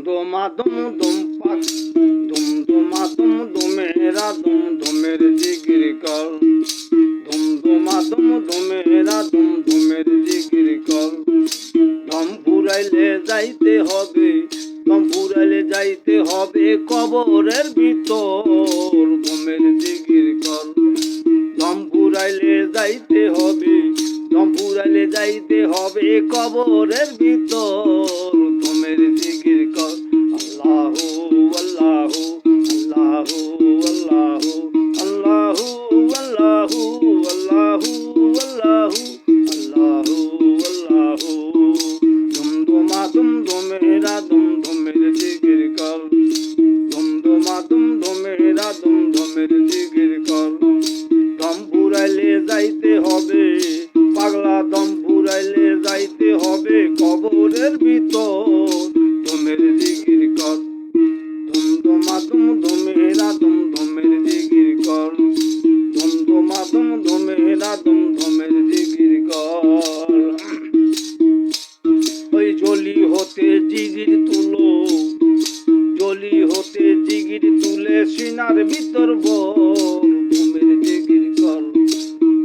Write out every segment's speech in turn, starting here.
দমা দম দম পাক দম দমা দম দমেরা দম দমের জিকির কর দম দমা দম দমেরা দম দমের জিকির কর দম ফুরাইলে যাইতে হবে দম ফুরাইলে যাইতে হবে কবরের ভিতর দমের জিকির কর দম ফুরাইলে যাইতে হবে দম ফুরাইলে যাইতে হবে কবরের ভিতর দমের জিকির কর আল্লাহু আল্লাহু আল্লাহু আল্লাহু আল্লাহু আল্লাহু আল্লাহু আল্লাহু আল্লাহু আল্লাহু দমদমা দমদমেরা দমদমের জিকির কর দমদমা দমদমেরা দমদমের জিকির কর দম ফুরাইলে যাইতে হবে পাগলা দম ফুরাইলে যাইতে হবে কবরের ভিতর দমের জিকির কর দমদমা দমদমেরা দমদমের জিকির কর দমদমা দমদমেরা দমদমের জিকির কর ওই জলি হতে জিগির তুলো জলি হতে জিগির তুলে সিনার ভিতর বর দমের জিকির কর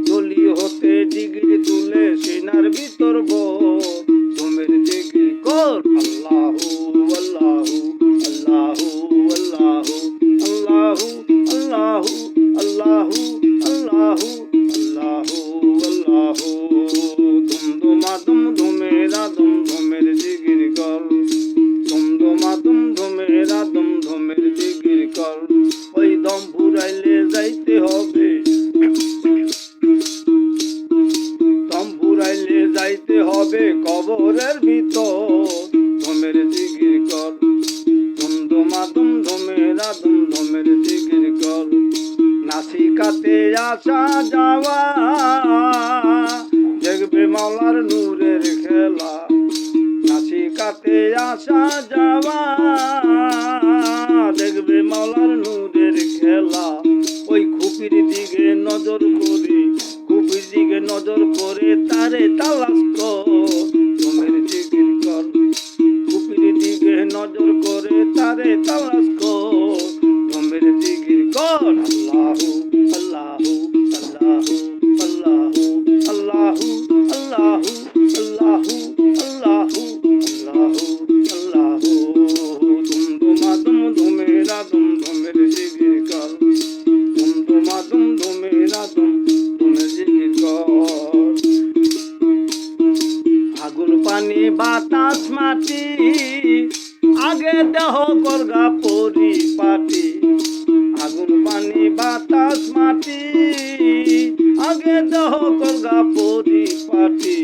জলি হতে জিগির তুলে সিনার ভিতর বর দমের জিকির কর আল্লাহু আল্লাহু আল্লাহু আল্লাহু আল্লাহু আল্লাহু আল্লাহু আল্লাহু আল্লাহু আল্লাহু দমদমা দমদমেরা দমদমের জিকির কর দমদমা দমদমেরা দমদমের জিকির কর ওই দম ফুরাইলে যাইতে হবে দম ফুরাইলে যাইতে হবে কবরের ভিতর দমের জিকির কর দমদমা দমদমেরা দমদমের জিকির কর নাসিকাতে আসা যাওয়া দেখবে মাওলার নূরের খেলা নাসিকাতে আসা যাওয়া দেখবে মাওলার নূরের খেলা ওই খুপির দিকে নজর করে খুপির দিকে নজর করে তারে তালাশ কর দমের জিকির কর খুপির দিকে নজর করে তারে তালাশ কর দমের জিকির কর আল্লাহু আল্লাহু আল্লাহু আল্লাহু আল্লাহু আল্লাহু আল্লাহু আল্লাহু আল্লাহু আল্লাহু দমদমা দমদমেরা দমদমের জিকির কর দমদমা দমদমেরা দমদমের জিকির কর আগুন পানি বাতাস মাটি আগে দেহ গর্গা পরিপাটি আগুন পানি বাতাস মাটি আগে দেহ গর্গা পরিপাটি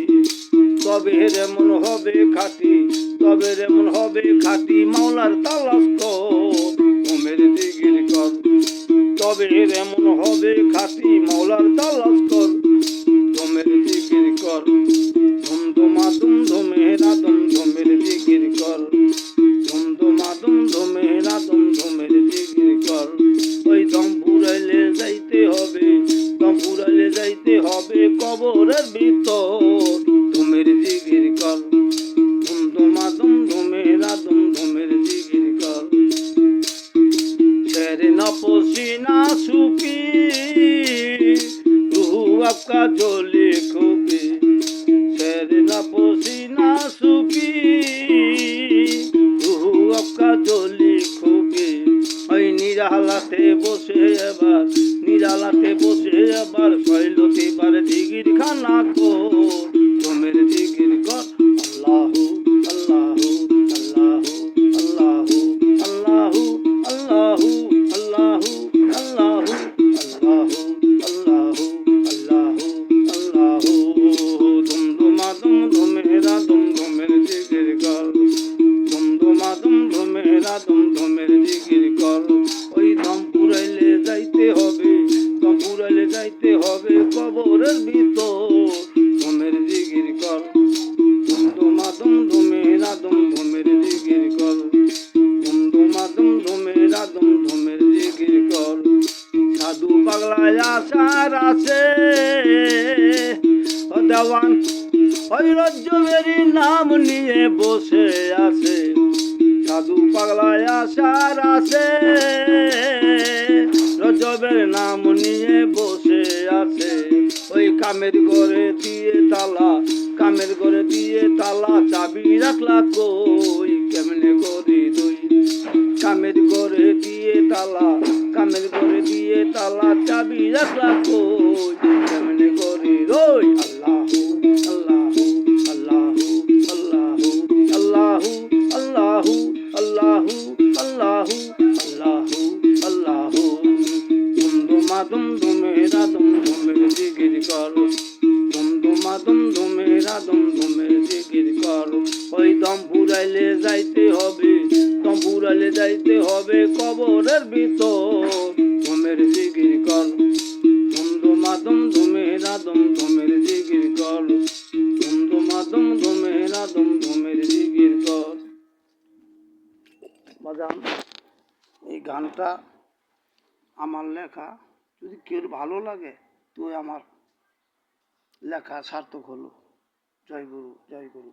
তবে এমন হবে খাঁটি তবে এমন হবে খাঁটি মাওলার তালাশ কর দমের জিকির কর তবে এমন হবে খাঁটি মাওলার তালাশ কর দমের জিকির কর দমদমা দমদমেরা দমদমের জিকির কর দমদমা দমদমেরা দমদমের জিকির কর ওই দম ফুরাইলে যাইতে হবে দম ফুরাইলে যাইতে হবে কবরের ভিতর দমের জিকির কর দমদমা দমদমেরা দমদমের জিকির কর শের নপসিনা সুপি রুহু আপকা জলে খুবি শের নপসিনা সুপি রুহু আপকা জলে খুবি ওই নিরালাতে বসে এবার নিরালাতে বসে এবার শৈলতে বার জিগির খানা কর দমের জিকির কর আল্লাহু আল্লাহু আল্লাহু আল্লাহু আল্লাহু আল্লাহু আল্লাহু আল্লাহু আল্লাহু আল্লাহু আল্লাহু আল্লাহু দমদমা দমদমেরা দমদমের জিকির কর দমদমা দমদমেরা দমদমের জিকির কর ওই দম ফুরাইলে যাইতে হবে দম ফুরাইলে যাইতে হবে কবর পাগলায় আশার আছে, রজবের নাম নিয়ে বসে আছে। ওই কামের ঘরে দিয়ে তালা, কামের ঘরে দিয়ে তালা, চাবি রাখলা কই কেমনে করি তুই। কামের ঘরে দিয়ে তালা, কামের ঘরে দিয়ে তালা, চাবি রাখলা কই কেমনে করি রই। আল্লাহু আল্লাহু আল্লাহু আল্লাহু আল্লাহু আল্লাহু আল্লাহু আল্লাহু আল্লাহু। দুমদুমা দুমদুমেরা দুমদুমের জিকির করো, দুমদুমা দুমদুমেরা দুমদুমের জিকির করো। ওই দম ফুরাইলে যাইতে হবে, দম ফুরাইলে যাইতে হবে কবরের ভিতর, ধুমের জিকির করো। দুমদুমা দুমদুমেরা দুমদুমের জিকির করো, দুমদুমা দুমদুমেরা দুমদুমের জিকির কর। বাজান, এই গানটা আমার লেখা, যদি কেউ ভালো লাগে তো আমার লেখা সার্থক হলো। জয় গুরু, জয় গুরু।